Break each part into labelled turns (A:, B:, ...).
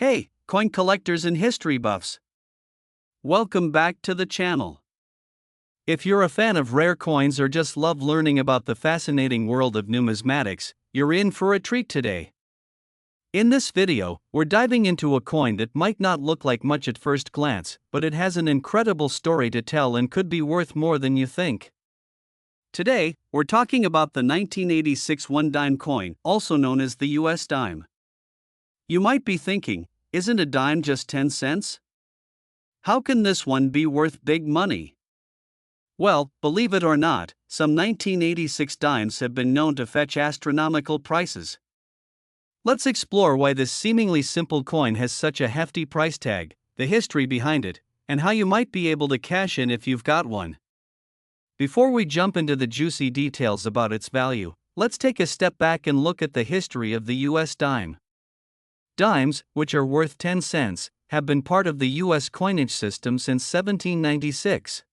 A: Hey, coin collectors and history buffs! Welcome back to the channel. If you're a fan of rare coins or just love learning about the fascinating world of numismatics, you're in for a treat today. In this video, we're diving into a coin that might not look like much at first glance, but it has an incredible story to tell and could be worth more than you think. Today, we're talking about the 1986 one-dime coin, also known as the US dime. You might be thinking, isn't a dime just 10 cents? How can this one be worth big money? Well, believe it or not, some 1986 dimes have been known to fetch astronomical prices. Let's explore why this seemingly simple coin has such a hefty price tag, the history behind it, and how you might be able to cash in if you've got one. Before we jump into the juicy details about its value, let's take a step back and look at the history of the US dime. Dimes, which are worth 10 cents, have been part of the US coinage system since 1796.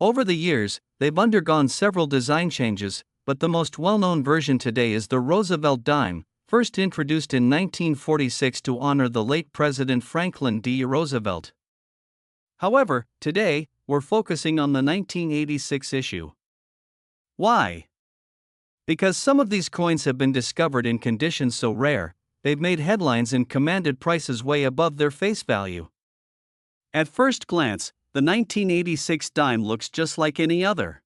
A: Over the years, they've undergone several design changes, but the most well-known version today is the Roosevelt dime, first introduced in 1946 to honor the late President Franklin D. Roosevelt. However, today, we're focusing on the 1986 issue. Why? Because some of these coins have been discovered in conditions so rare, they've made headlines and commanded prices way above their face value. At first glance, the 1986 dime looks just like any other.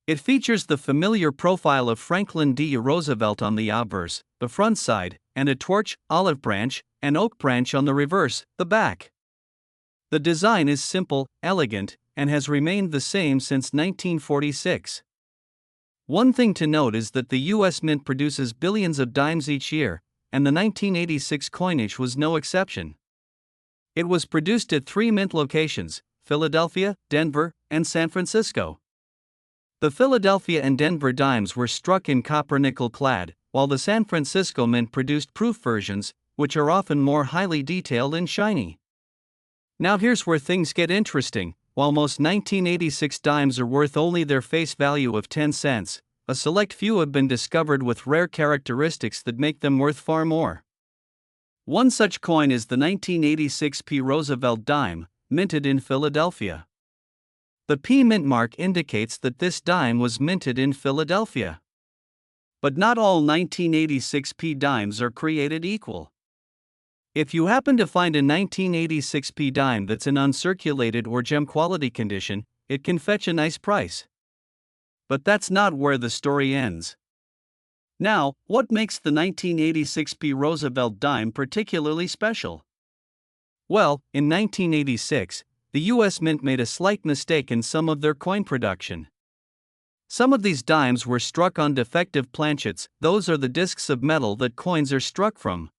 A: It features the familiar profile of Franklin D. Roosevelt on the obverse, the front side, and a torch, olive branch, and oak branch on the reverse, the back. The design is simple, elegant, and has remained the same since 1946. One thing to note is that the US Mint produces billions of dimes each year, and the 1986 coinage was no exception. It was produced at 3 mint locations: Philadelphia, Denver, and San Francisco. The Philadelphia and Denver dimes were struck in copper nickel clad, while the San Francisco Mint produced proof versions, which are often more highly detailed and shiny. Now here's where things get interesting. While most 1986 dimes are worth only their face value of 10 cents, a select few have been discovered with rare characteristics that make them worth far more. One such coin is the 1986 P. Roosevelt dime, minted in Philadelphia. The P mint mark indicates that this dime was minted in Philadelphia. But not all 1986 P dimes are created equal. If you happen to find a 1986 P dime that's in uncirculated or gem quality condition, it can fetch a nice price. But that's not where the story ends. Now, what makes the 1986 P Roosevelt dime particularly special? Well, in 1986, the US Mint made a slight mistake in some of their coin production. Some of these dimes were struck on defective planchets. Those are the discs of metal that coins are struck from.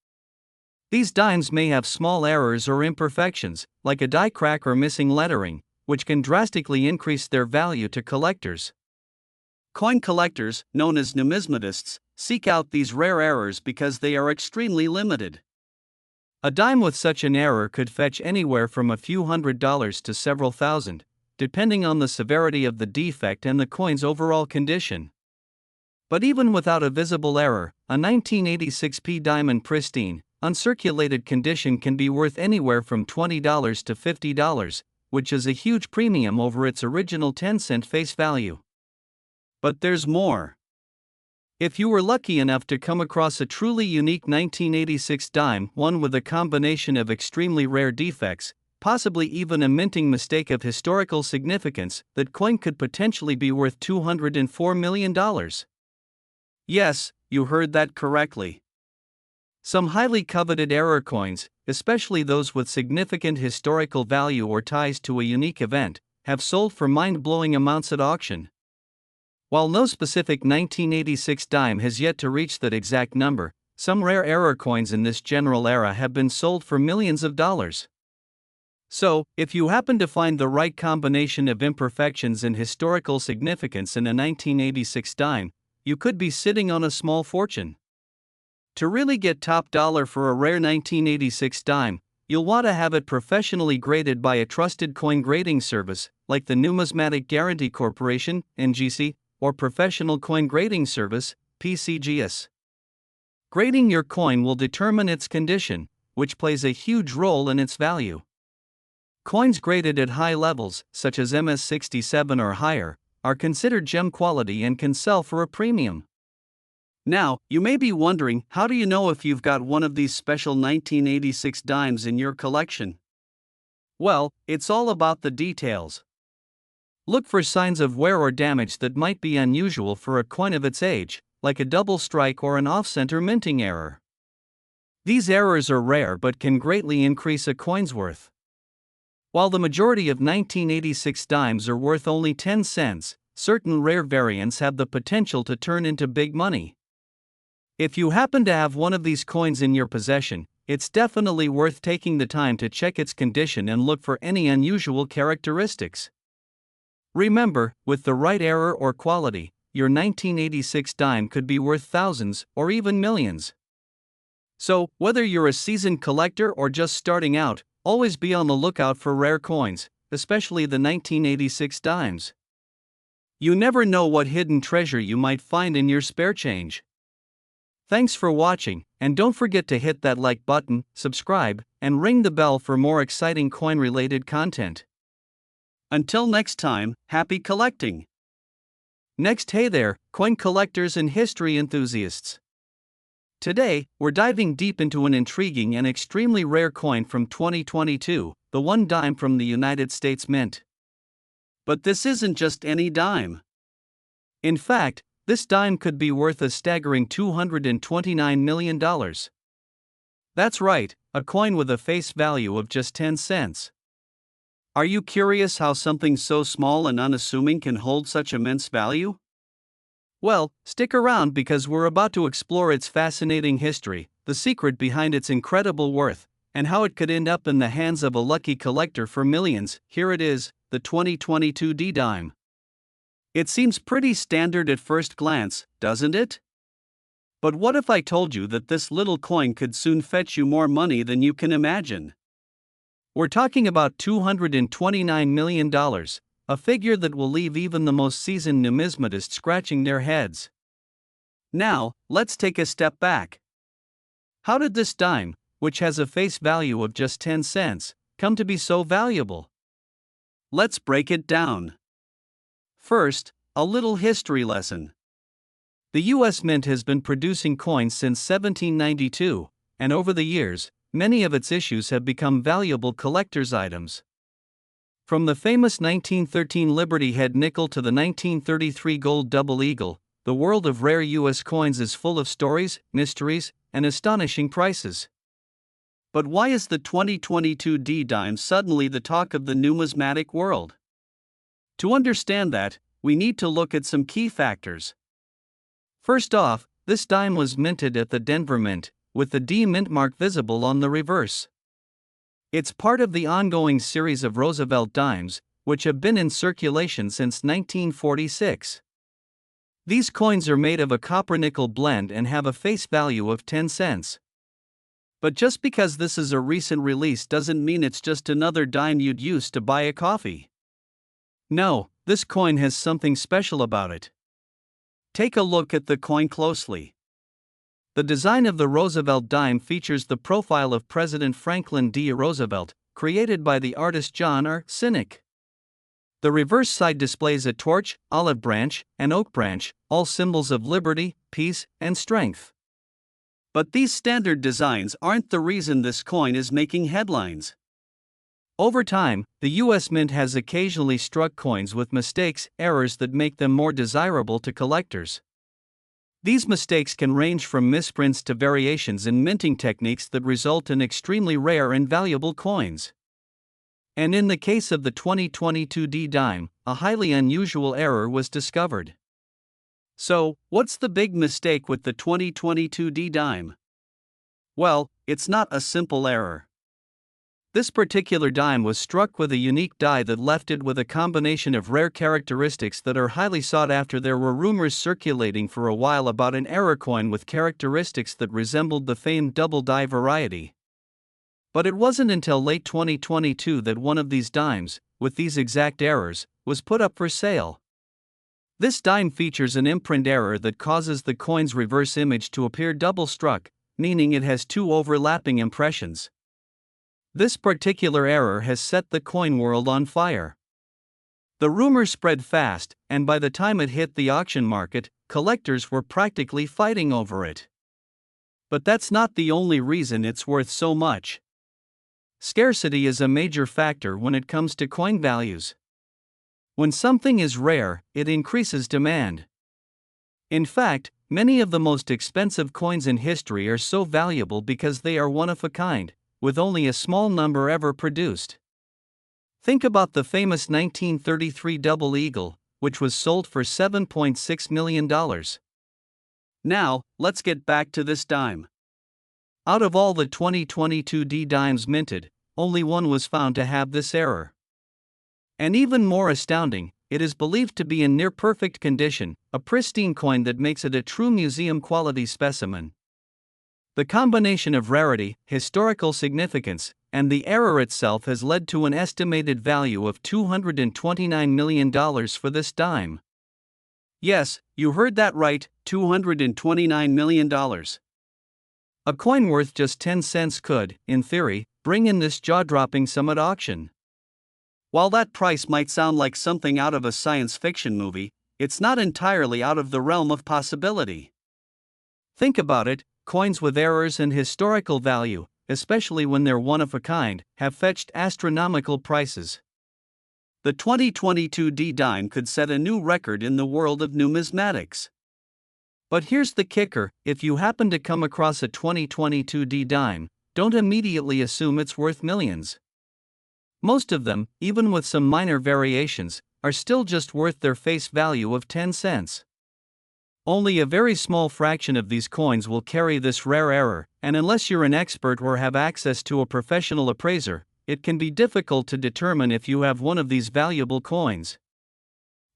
A: These dimes may have small errors or imperfections, like a die crack or missing lettering, which can drastically increase their value to collectors. Coin collectors, known as numismatists, seek out these rare errors because they are extremely limited. A dime with such an error could fetch anywhere from a few $100s to several thousand, depending on the severity of the defect and the coin's overall condition. But even without a visible error, a 1986 P dime in pristine, uncirculated condition can be worth anywhere from $20 to $50, which is a huge premium over its original 10-cent face value. But there's more. If you were lucky enough to come across a truly unique 1986 dime, one with a combination of extremely rare defects, possibly even a minting mistake of historical significance, that coin could potentially be worth $204 million. Yes, you heard that correctly. Some highly coveted error coins, especially those with significant historical value or ties to a unique event, have sold for mind-blowing amounts at auction. While no specific 1986 dime has yet to reach that exact number, some rare error coins in this general era have been sold for millions of dollars. So, if you happen to find the right combination of imperfections and historical significance in a 1986 dime, you could be sitting on a small fortune. To really get top dollar for a rare 1986 dime, you'll want to have it professionally graded by a trusted coin grading service, like the Numismatic Guarantee Corporation, NGC, or Professional Coin Grading Service, PCGS. Grading your coin will determine its condition, which plays a huge role in its value. Coins graded at high levels, such as MS-67 or higher, are considered gem quality and can sell for a premium. Now, you may be wondering, how do you know if you've got one of these special 1986 dimes in your collection? Well, it's all about the details. Look for signs of wear or damage that might be unusual for a coin of its age, like a double strike or an off-center minting error. These errors are rare but can greatly increase a coin's worth. While the majority of 1986 dimes are worth only 10 cents, certain rare variants have the potential to turn into big money. If you happen to have one of these coins in your possession, it's definitely worth taking the time to check its condition and look for any unusual characteristics. Remember, with the right error or quality, your 1986 dime could be worth thousands or even millions. So, whether you're a seasoned collector or just starting out, always be on the lookout for rare coins, especially the 1986 dimes. You never know what hidden treasure you might find in your spare change. Thanks for watching, and don't forget to hit that like button, subscribe, and ring the bell for more exciting coin-related content. Until next time, happy collecting! Next, hey there, coin collectors and history enthusiasts. Today, we're diving deep into an intriguing and extremely rare coin from 2022, the one dime from the United States Mint. But this isn't just any dime. In fact, this dime could be worth a staggering $229 million. That's right, a coin with a face value of just 10 cents. Are you curious how something so small and unassuming can hold such immense value? Well, stick around because we're about to explore its fascinating history, the secret behind its incredible worth, and how it could end up in the hands of a lucky collector for millions. Here it is, the 2022 D-Dime. It seems pretty standard at first glance, doesn't it? But what if I told you that this little coin could soon fetch you more money than you can imagine? We're talking about $229 million, a figure that will leave even the most seasoned numismatists scratching their heads. Now, let's take a step back. How did this dime, which has a face value of just 10 cents, come to be so valuable? Let's break it down. First, a little history lesson. The U.S. Mint has been producing coins since 1792, and over the years, many of its issues have become valuable collector's items. From the famous 1913 Liberty Head nickel to the 1933 gold double eagle, the world of rare U.S. coins is full of stories, mysteries, and astonishing prices. But why is the 2022 D-Dime suddenly the talk of the numismatic world? To understand that, we need to look at some key factors. First off, this dime was minted at the Denver Mint, with the D mint mark visible on the reverse. It's part of the ongoing series of Roosevelt dimes, which have been in circulation since 1946. These coins are made of a copper-nickel blend and have a face value of 10 cents. But just because this is a recent release doesn't mean it's just another dime you'd use to buy a coffee. No, this coin has something special about it. Take a look at the coin closely. The design of the Roosevelt dime features the profile of President Franklin D. Roosevelt, created by the artist John R. Sinek. The reverse side displays a torch, olive branch, and oak branch, all symbols of liberty, peace, and strength. But these standard designs aren't the reason this coin is making headlines. Over time, the U.S. Mint has occasionally struck coins with mistakes, errors that make them more desirable to collectors. These mistakes can range from misprints to variations in minting techniques that result in extremely rare and valuable coins. And in the case of the 2022 D-Dime, a highly unusual error was discovered. So, what's the big mistake with the 2022 D-Dime? Well, it's not a simple error. This particular dime was struck with a unique die that left it with a combination of rare characteristics that are highly sought after. There were rumors circulating for a while about an error coin with characteristics that resembled the famed double die variety. But it wasn't until late 2022 that one of these dimes, with these exact errors, was put up for sale. This dime features an imprint error that causes the coin's reverse image to appear double struck, meaning it has two overlapping impressions. This particular error has set the coin world on fire. The rumor spread fast, and by the time it hit the auction market, collectors were practically fighting over it. But that's not the only reason it's worth so much. Scarcity is a major factor when it comes to coin values. When something is rare, it increases demand. In fact, many of the most expensive coins in history are so valuable because they are one of a kind, with only a small number ever produced. Think about the famous 1933 double eagle, which was sold for $7.6 million. Now, let's get back to this dime. Out of all the 2022 D dimes minted, only one was found to have this error. And even more astounding, it is believed to be in near perfect condition, a pristine coin that makes it a true museum quality specimen. The combination of rarity, historical significance, and the error itself has led to an estimated value of $229 million for this dime. Yes, you heard that right, $229 million. A coin worth just 10 cents could, in theory, bring in this jaw-dropping sum at auction. While that price might sound like something out of a science fiction movie, it's not entirely out of the realm of possibility. Think about it, coins with errors and historical value, especially when they're one of a kind, have fetched astronomical prices. The 2022 D dime could set a new record in the world of numismatics. But here's the kicker: if you happen to come across a 2022 D dime, don't immediately assume it's worth millions. Most of them, even with some minor variations, are still just worth their face value of 10 cents. Only a very small fraction of these coins will carry this rare error, and unless you're an expert or have access to a professional appraiser, it can be difficult to determine if you have one of these valuable coins.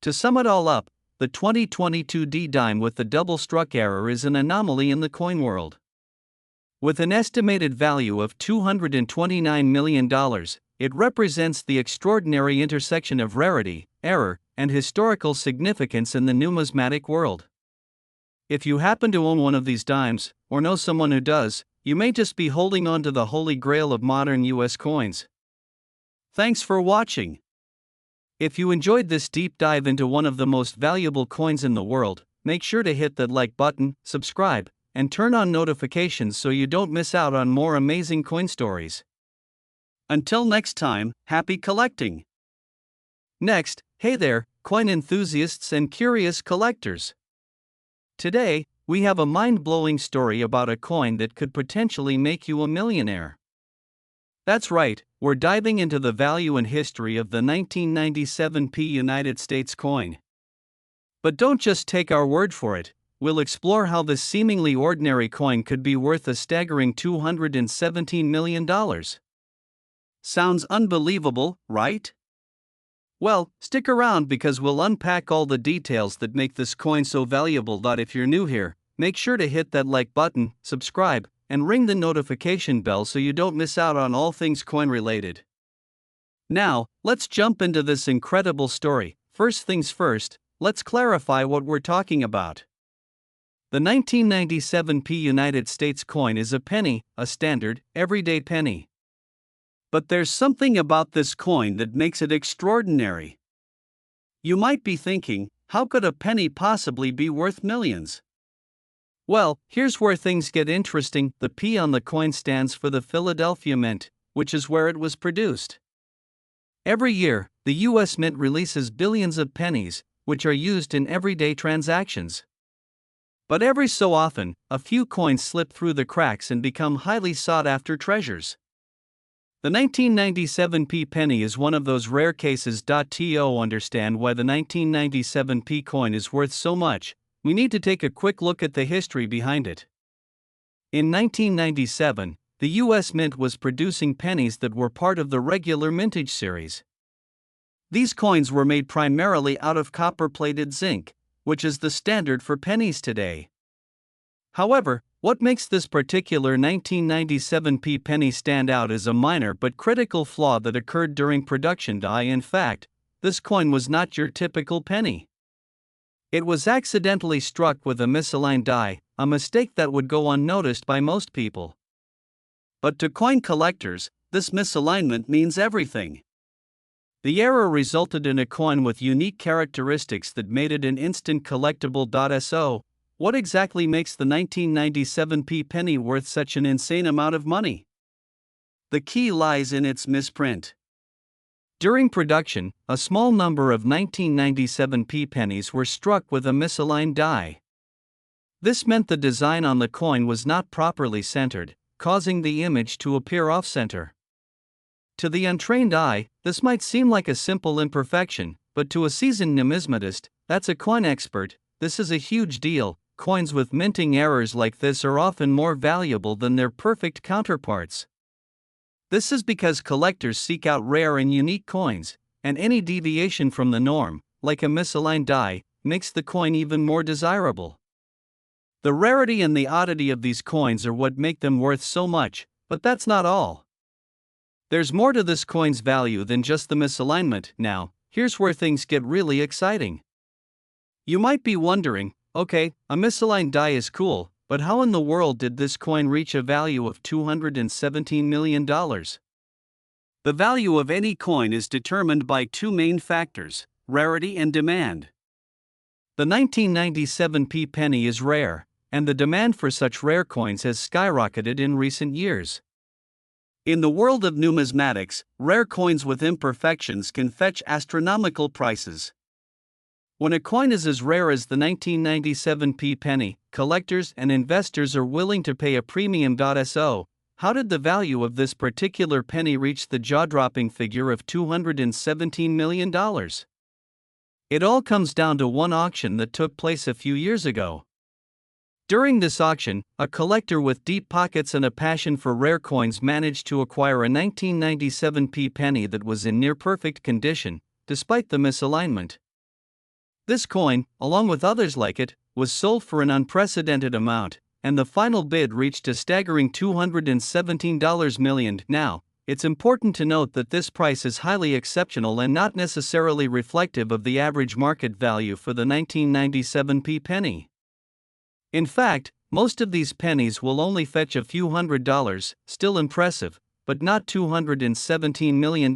A: To sum it all up, the 2022 D dime with the double-struck error is an anomaly in the coin world. With an estimated value of $229 million, it represents the extraordinary intersection of rarity, error, and historical significance in the numismatic world. If you happen to own one of these dimes, or know someone who does, you may just be holding on to the holy grail of modern US coins. Thanks for watching. If you enjoyed this deep dive into one of the most valuable coins in the world, make sure to hit that like button, subscribe, and turn on notifications so you don't miss out on more amazing coin stories. Until next time, happy collecting! Next, hey there, coin enthusiasts and curious collectors. Today, we have a mind-blowing story about a coin that could potentially make you a millionaire. That's right, we're diving into the value and history of the 1997 United States coin. But don't just take our word for it, we'll explore how this seemingly ordinary coin could be worth a staggering $217 million. Sounds unbelievable, right? Well, stick around because we'll unpack all the details that make this coin so valuable. If you're new here, make sure to hit that like button, subscribe, and ring the notification bell so you don't miss out on all things coin related. Now, let's jump into this incredible story. First things first, let's clarify what we're talking about. The 1997 United States coin is a penny, a standard, everyday penny. But there's something about this coin that makes it extraordinary. You might be thinking, how could a penny possibly be worth millions? Well, here's where things get interesting. The P on the coin stands for the Philadelphia Mint, which is where it was produced. Every year, the U.S. Mint releases billions of pennies, which are used in everyday transactions. But every so often, a few coins slip through the cracks and become highly sought-after treasures. The 1997 penny is one of those rare cases. To understand why the 1997 coin is worth so much, we need to take a quick look at the history behind it. In 1997, the U.S. Mint was producing pennies that were part of the regular mintage series. These coins were made primarily out of copper-plated zinc, which is the standard for pennies today. However, what makes this particular 1997 penny stand out is a minor but critical flaw that occurred during production. In fact, this coin was not your typical penny. It was accidentally struck with a misaligned die, a mistake that would go unnoticed by most people. But to coin collectors, this misalignment means everything. The error resulted in a coin with unique characteristics that made it an instant collectible. So, what exactly makes the 1997p penny worth such an insane amount of money? The key lies in its misprint. During production, a small number of 1997p pennies were struck with a misaligned die. This meant the design on the coin was not properly centered, causing the image to appear off-center. To the untrained eye, this might seem like a simple imperfection, but to a seasoned numismatist, that's a coin expert, this is a huge deal. Coins with minting errors like this are often more valuable than their perfect counterparts. This is because collectors seek out rare and unique coins, and any deviation from the norm, like a misaligned die, makes the coin even more desirable. The rarity and the oddity of these coins are what make them worth so much, but that's not all. There's more to this coin's value than just the misalignment. Now, here's where things get really exciting. You might be wondering, okay, a misaligned die is cool, but how in the world did this coin reach a value of $217 million? The value of any coin is determined by two main factors, rarity and demand. The 1997p penny is rare, and the demand for such rare coins has skyrocketed in recent years. In the world of numismatics, rare coins with imperfections can fetch astronomical prices. When a coin is as rare as the 1997p penny, collectors and investors are willing to pay a premium. So, how did the value of this particular penny reach the jaw-dropping figure of $217 million? It all comes down to one auction that took place a few years ago. During this auction, a collector with deep pockets and a passion for rare coins managed to acquire a 1997p penny that was in near-perfect condition, despite the misalignment. This coin, along with others like it, was sold for an unprecedented amount, and the final bid reached a staggering $217 million. Now, it's important to note that this price is highly exceptional and not necessarily reflective of the average market value for the 1997p penny. In fact, most of these pennies will only fetch a few $100s, still impressive, but not $217 million.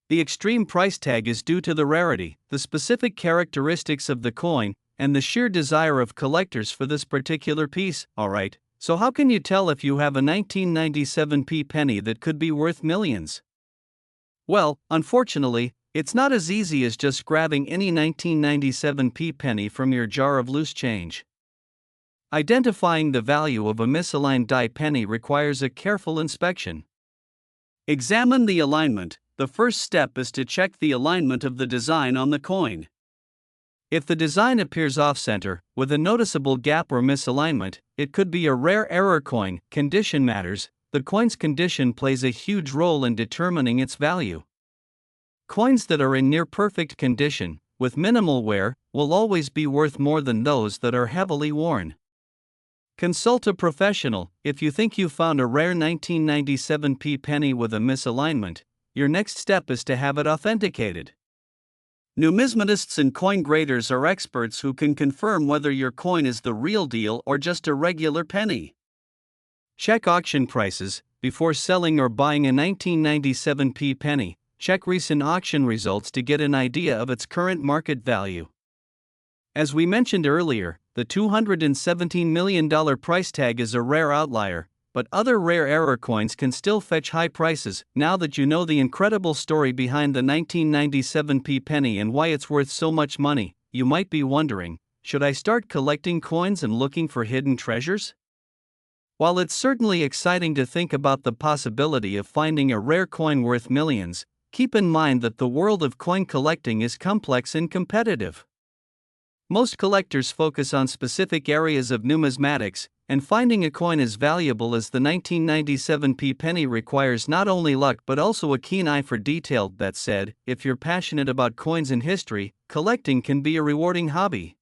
A: The extreme price tag is due to the rarity, the specific characteristics of the coin, and the sheer desire of collectors for this particular piece. Alright, so how can you tell if you have a 1997p penny that could be worth millions? Well, unfortunately, it's not as easy as just grabbing any 1997p penny from your jar of loose change. Identifying the value of a misaligned die penny requires a careful inspection. Examine the alignment. The first step is to check the alignment of the design on the coin. If the design appears off-center, with a noticeable gap or misalignment, it could be a rare error coin. Condition matters. The coin's condition plays a huge role in determining its value. Coins that are in near-perfect condition, with minimal wear, will always be worth more than those that are heavily worn. Consult a professional. If you think you found a rare 1997p penny with a misalignment, your next step is to have it authenticated. Numismatists and coin graders are experts who can confirm whether your coin is the real deal or just a regular penny. Check auction prices. Before selling or buying a 1997p penny, check recent auction results to get an idea of its current market value. As we mentioned earlier, the $217 million price tag is a rare outlier, but other rare error coins can still fetch high prices. Now that you know the incredible story behind the 1997p penny and why it's worth so much money, you might be wondering, should I start collecting coins and looking for hidden treasures? While it's certainly exciting to think about the possibility of finding a rare coin worth millions, keep in mind that the world of coin collecting is complex and competitive. Most collectors focus on specific areas of numismatics, and finding a coin as valuable as the 1997p penny requires not only luck but also a keen eye for detail. That said, if you're passionate about coins and history, collecting can be a rewarding hobby.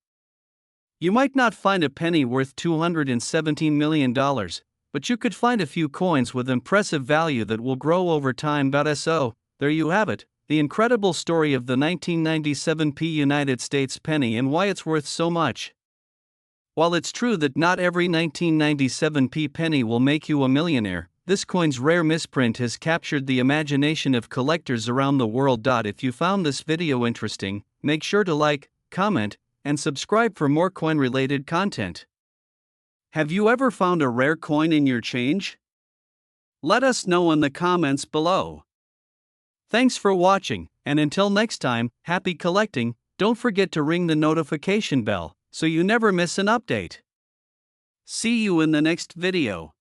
A: You might not find a penny worth $217 million, but you could find a few coins with impressive value that will grow over time. So, there you have it, the incredible story of the 1997p United States penny and why it's worth so much. While it's true that not every 1997p penny will make you a millionaire, this coin's rare misprint has captured the imagination of collectors around the world. If you found this video interesting, make sure to like, comment, and subscribe for more coin-related content. Have you ever found a rare coin in your change? Let us know in the comments below. Thanks for watching, and until next time, happy collecting. Don't forget to ring the notification bell so you never miss an update. See you in the next video.